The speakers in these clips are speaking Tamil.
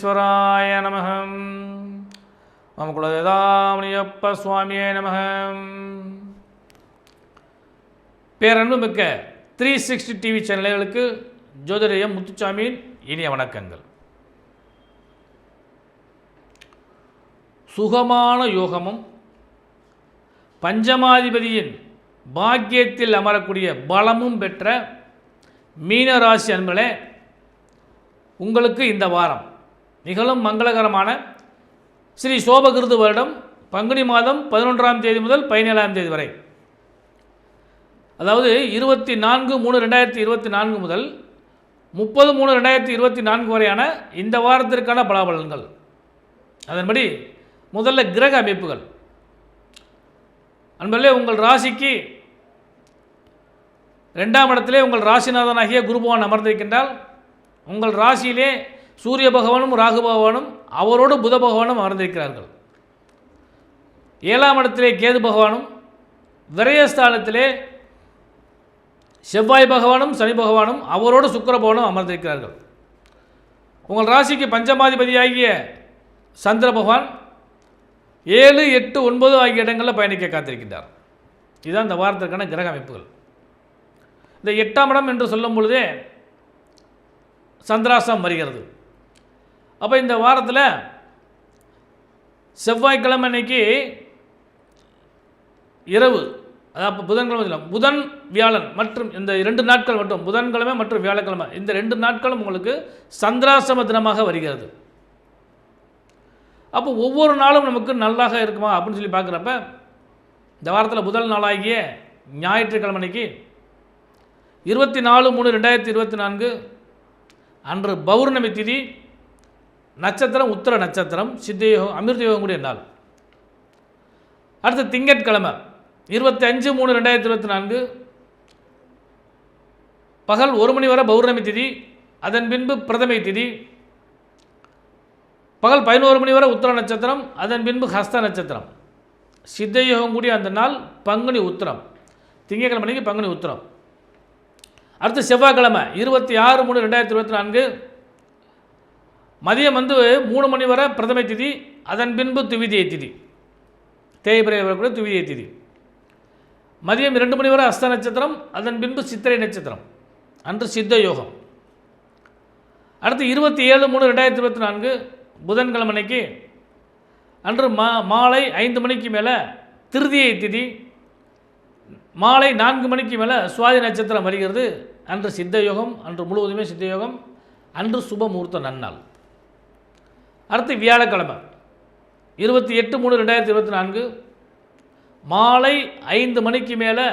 பரமேஸ்வராய நமः. ஓம் குலதேவதாமணியப்ப சுவாமியே நமः. பேரன்பு மிக்க 360 டிவி சேனல்களுக்கு ஜோதிடர் முத்துசாமியின் இனிய வணக்கங்கள். சுகமான யோகமும் பஞ்சமாதிபதியின் பாக்கியத்தில் அமரக்கூடிய பலமும் பெற்ற மீனராசி அன்பர்களே, உங்களுக்கு இந்த வாரம் மிகவும் மங்களகரமான ஸ்ரீ சோபகிருது வருடம் பங்குனி மாதம் 11ஆம் தேதி முதல் 17ஆம் தேதி வரை, அதாவது 24/3/2024 முதல் 30/3/2024 வரையான இந்த வாரத்திற்கான பலாபலன்கள். அதன்படி முதல்ல கிரக அமைப்புகள். அன்பர்களே, உங்கள் ராசிக்கு 2ஆம் இடத்திலே உங்கள் ராசிநாதனாகிய குரு பகவான் அமர்ந்திருக்கின்றால், உங்கள் ராசியிலே சூரிய பகவானும் ராகு பகவானும் அவரோடு புத பகவானும் அமர்ந்திருக்கிறார்கள். 7ஆம் இடத்திலே கேது பகவானும், விரயஸ்தானத்திலே செவ்வாய் பகவானும் சனி பகவானும் அவரோடு சுக்கிர பகவானும் அமர்ந்திருக்கிறார்கள். உங்கள் ராசிக்கு பஞ்சமாதிபதியாகிய சந்திர பகவான் 7, 8, 9 ஆகிய இடங்களில் பயணிக்க காத்திருக்கின்றார். இதுதான் இந்த வாரத்திற்கான கிரக அமைப்புகள். இந்த 8ஆம் இடம் என்று சொல்லும் பொழுதே சந்திராஷ்டமம் வருகிறது. அப்போ இந்த வாரத்தில் செவ்வாய்க்கிழமை அன்னைக்கு இரவு, அதாவது புதன்கிழமை, புதன் வியாழன் மற்றும் இந்த 2 நாட்கள் மட்டும், புதன்கிழமை மற்றும் வியாழக்கிழமை, இந்த 2 நாட்களும் உங்களுக்கு சந்திராஷ்டம தினமாக வருகிறது. அப்போ ஒவ்வொரு நாளும் நமக்கு நல்லாக இருக்குமா அப்படின்னு சொல்லி பார்க்குறப்ப, இந்த வாரத்தில் முதல் நாளாகிய ஞாயிற்றுக்கிழமை அன்னைக்கு 24/3/2024 அன்று பௌர்ணமி திதி, நட்சத்திரம் உத்திர நட்சத்திரம், சித்தயோகம் அமிர்த யோகம் கூடிய நாள். அடுத்து திங்கட்கிழமை 25/3/2024 பகல் 1 மணி வரை பௌர்ணமி திதி, அதன் பின்பு பிரதமை திதி, பகல் 11 மணி வரை உத்திர நட்சத்திரம், அதன் பின்பு ஹஸ்த நட்சத்திரம், சித்தயோகம் கூடிய அந்த நாள் பங்குனி உத்திரம், திங்கட்கிழமை அன்னைக்கு பங்குனி உத்திரம். அடுத்து செவ்வாய்க்கிழமை 26/3/2024 மதியம் 3 மணி வரை பிரதமை திதி, அதன் பின்பு துவிதியை திதி, தேய்பிரையில் வரக்கூடிய துவிதியை திதி, மதியம் 2 மணி வரை ஹஸ்த நட்சத்திரம், அதன் பின்பு சித்திரை நட்சத்திரம், அன்று சித்த யோகம். அடுத்து 27/3/2024 புதன்கிழமை அன்னைக்கு அன்று மாலை 5 மணிக்கு மேலே திருதியை திதி, மாலை 4 மணிக்கு மேலே சுவாதி நட்சத்திரம் வருகிறது, அன்று சித்த யோகம், அன்று முழுவதுமே சித்த யோகம், அன்று சுப முகூர்த்த நன்னாள். அடுத்து வியாழக்கிழமை 28/3/2024 மாலை 5 மணிக்கு மேலே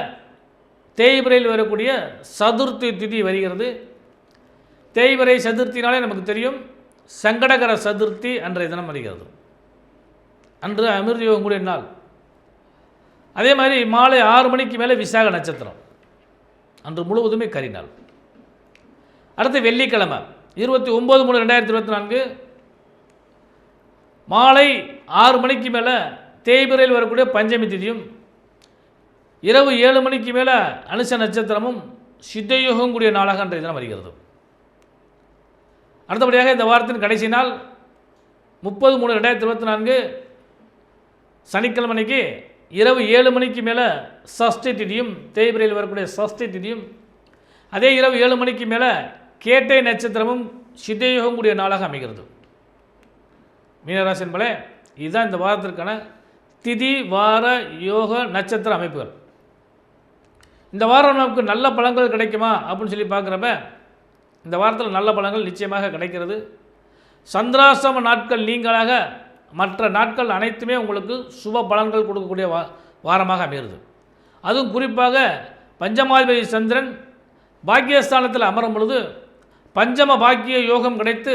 தேய்பிரையில் வரக்கூடிய சதுர்த்தி திதி வருகிறது. தேய்பிரை சதுர்த்தினாலே நமக்கு தெரியும், சங்கடகர சதுர்த்தி அன்றைய தினம் வருகிறது, அன்று அமிர்த யோகம் கூடிய நாள். அதே மாதிரி மாலை 6 மணிக்கு மேலே விசாக நட்சத்திரம், அன்று முழுவதுமே கரிநாள். அடுத்து வெள்ளிக்கிழமை 29/3/2024 மாலை 6 மணிக்கு மேலே தேய்பிரையில் வரக்கூடிய பஞ்சமி திதியும், இரவு 7 மணிக்கு மேலே அனுச நட்சத்திரமும் சித்தயோகம் கூடிய நாளாக அன்றைய தினம் வருகிறது. அடுத்தபடியாக இந்த வாரத்தின் கடைசி நாள் 30/3/2024 சனிக்கிழமை அன்னைக்கு இரவு 7 மணிக்கு மேலே சஷ்டி திதியும், தேய்பிரையில் வரக்கூடிய சஷ்டி திதியும், அதே இரவு 7 மணிக்கு மேலே கேட்டை நட்சத்திரமும் சித்தயோகம் கூடிய நாளாக அமைகிறது. மீனராசி என்பதே இதுதான் இந்த வாரத்திற்கான திதி வார யோக நட்சத்திர அமைப்புகள். இந்த வாரம் நமக்கு நல்ல பலன்கள் கிடைக்குமா அப்படின்னு சொல்லி பார்க்குறப்ப, இந்த வாரத்தில் நல்ல பலன்கள் நிச்சயமாக கிடைக்கிறது. சந்திராஷ்டம நாட்கள் நீங்களாக மற்ற நாட்கள் அனைத்துமே உங்களுக்கு சுப பலன்கள் கொடுக்கக்கூடிய வாரமாக அமைகிறது. அதுவும் குறிப்பாக பஞ்சமாதிபதி சந்திரன் பாக்கியஸ்தானத்தில் அமரும் பொழுது பஞ்சம பாக்கிய யோகம் கிடைத்து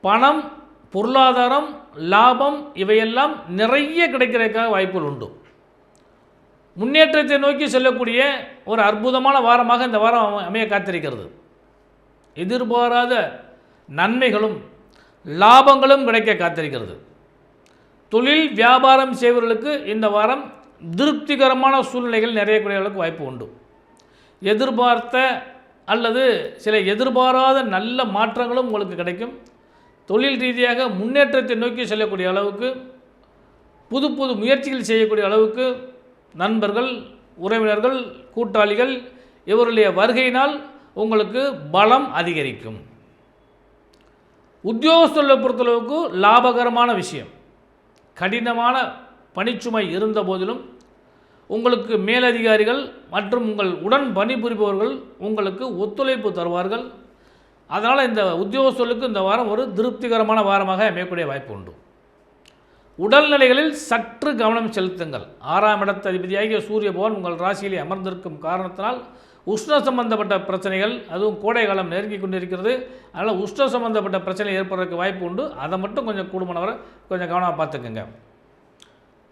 பணம், பொருளாதாரம், லாபம் இவையெல்லாம் நிறைய கிடைக்கிறதுக்காக வாய்ப்புகள் உண்டு. முன்னேற்றத்தை நோக்கி செல்லக்கூடிய ஒரு அற்புதமான வாரமாக இந்த வாரம் அமைய காத்திருக்கிறது. எதிர்பாராத நன்மைகளும் லாபங்களும் கிடைக்க காத்திருக்கிறது. தொழில் வியாபாரம் செய்வர்களுக்கு இந்த வாரம் திருப்திகரமான சூழ்நிலைகள் நிறையக்கூடிய அளவுக்கு வாய்ப்பு உண்டு. எதிர்பார்த்த அல்லது சில எதிர்பாராத நல்ல மாற்றங்களும் உங்களுக்கு கிடைக்கும். தொழில் ரீதியாக முன்னேற்றத்தை நோக்கி செல்லக்கூடிய அளவுக்கு, புது புது முயற்சிகள் செய்யக்கூடிய அளவுக்கு நண்பர்கள், உறவினர்கள், கூட்டாளிகள் இவருடைய வருகையினால் உங்களுக்கு பலம் அதிகரிக்கும். உத்தியோகஸ்தர்களை பொறுத்தளவுக்கு லாபகரமான விஷயம். கடினமான பணிச்சுமை இருந்த போதிலும் உங்களுக்கு மேலதிகாரிகள் மற்றும் உங்கள் உடன் பணிபுரிபவர்கள் உங்களுக்கு ஒத்துழைப்பு தருவார்கள். அதனால் இந்த உத்தியோகஸ்தர்களுக்கு இந்த வாரம் ஒரு திருப்திகரமான வாரமாக அமையக்கூடிய வாய்ப்பு உண்டு. உடல்நிலைகளில் சற்று கவனம் செலுத்துங்கள். 6ஆம் இடத்து அதிபதியாகிய சூரிய பகவான் உங்கள் ராசியிலே அமர்ந்திருக்கும் காரணத்தினால் உஷ்ண சம்பந்தப்பட்ட பிரச்சனைகள், அதுவும் கோடை காலம் நெருங்கி கொண்டிருக்கிறது, அதனால் உஷ்ண சம்பந்தப்பட்ட பிரச்சனை ஏற்படுறதுக்கு வாய்ப்பு உண்டு. அதை மட்டும் கொஞ்சம் கூடுமானவரை கொஞ்சம் கவனமாக பார்த்துக்குங்க.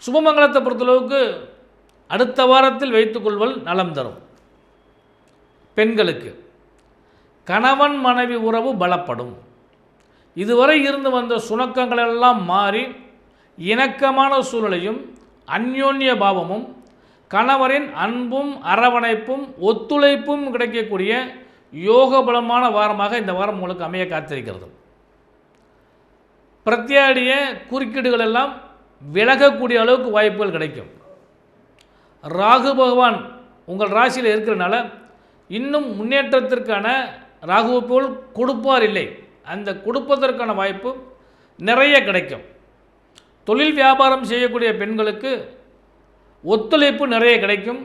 சுபமங்கலத்தை பொறுத்தளவுக்கு அடுத்த வாரத்தில் வைத்துக்கொள்வல் நலம் தரும். பெண்களுக்கு கணவன் மனைவி உறவு பலப்படும். இதுவரை இருந்து வந்த சுணக்கங்களெல்லாம் மாறி இணக்கமான சூழ்நிலையும் அந்யோன்ய பாவமும் கணவரின் அன்பும் அரவணைப்பும் ஒத்துழைப்பும் கிடைக்கக்கூடிய யோகபலமான வாரமாக இந்த வாரம் உங்களுக்கு அமைய காத்திருக்கிறது. பிரத்யாடிய குறுக்கீடுகள் எல்லாம் விலகக்கூடிய அளவுக்கு வாய்ப்புகள் கிடைக்கும். ராகு பகவான் உங்கள் ராசியில் இருக்கிறனால இன்னும் முன்னேற்றத்திற்கான ராகுவை போல் கொடுப்பார் இல்லை, அந்த கொடுப்பதற்கான வாய்ப்பு நிறைய கிடைக்கும். தொழில் வியாபாரம் செய்யக்கூடிய பெண்களுக்கு ஒத்துழைப்பு நிறைய கிடைக்கும்.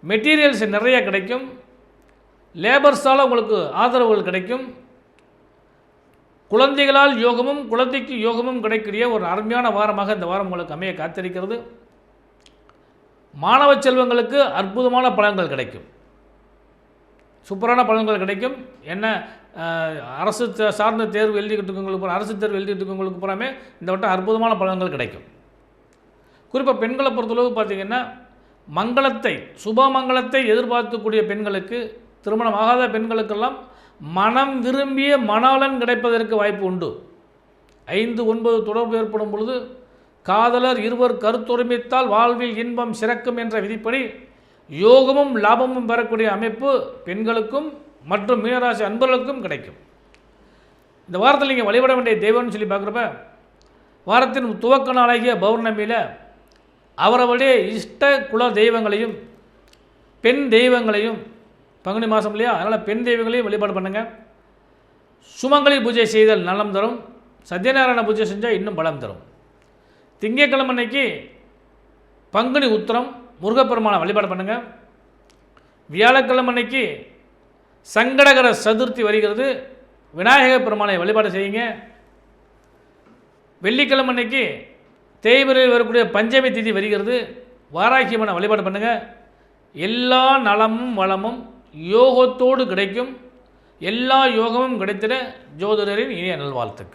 மெட்டீரியல்ஸ் நிறைய கிடைக்கும். லேபர்ஸால் உங்களுக்கு ஆதரவுகள் கிடைக்கும். குழந்தைகளால் யோகமும் குழந்தைக்கு யோகமும் கிடைக்கக்கூடிய ஒரு அருமையான வாரமாக இந்த வாரம் உங்களுக்கு அமைய காத்திருக்கிறது. மாணவ செல்வங்களுக்கு அற்புதமான பலன்கள் கிடைக்கும். சூப்பரான பலன்கள் கிடைக்கும். என்ன அரசு சார்ந்த தேர்வு எழுதிக்கிட்டு இருக்கவங்களுக்கு, அரசு தேர்வு எழுதிட்டு இருக்கவங்களுக்கு பூராமே இந்த வட்டம் அற்புதமான பலன்கள் கிடைக்கும். குறிப்பாக பெண்களை பொறுத்தளவு பார்த்திங்கன்னா, மங்களத்தை சுபமங்கலத்தை எதிர்பார்க்கக்கூடிய பெண்களுக்கு, திருமணம் ஆகாத பெண்களுக்கெல்லாம் மனம் விரும்பிய மணாளன் கிடைப்பதற்கு வாய்ப்பு உண்டு. 5, 9 தொடர்பு ஏற்படும் பொழுது காதலர் இருவர் கருத்தொருமித்தால் வாழ்வில் இன்பம் சிறக்கும் என்ற விதிப்படி யோகமும் லாபமும் பெறக்கூடிய அமைப்பு பெண்களுக்கும் மற்றும் மீனராசி அன்பர்களுக்கும் கிடைக்கும். இந்த வாரத்தில் நீங்கள் வழிபட வேண்டிய தெய்வம்னு சொல்லி பார்க்குறப்ப, வாரத்தின் துவக்க நாளாகிய பௌர்ணமியில் அவரவருடைய இஷ்ட குல தெய்வங்களையும் பெண் தெய்வங்களையும், பங்குனி மாதம் இல்லையா, அதனால் பெண் தெய்வங்களையும் வழிபாடு பண்ணுங்கள். சுமங்கலி பூஜை செய்தல் நலம் தரும். சத்யநாராயண பூஜை செஞ்சால் இன்னும் பலம் தரும். திங்கட்கிழமை அன்னைக்கு பங்குனி உத்திரம் முருகப்பெருமானை வழிபாடு பண்ணுங்கள். வியாழக்கிழமை அன்னைக்கு சங்கடகர சதுர்த்தி வருகிறது, விநாயகர் பெருமானை வழிபாடு செய்யுங்க. வெள்ளிக்கிழமை அன்னைக்கு தேய்பிரையில் வரக்கூடிய பஞ்சமி திதி வருகிறது, வாராகி அம்மனை வழிபாடு பண்ணுங்கள். எல்லா நலமும் வளமும் யோகத்தோடு கிடைக்கும். எல்லா யோகமும் கிடைத்திட ஜோதிடரின் இனிய நல்வாழ்த்துக்கள்.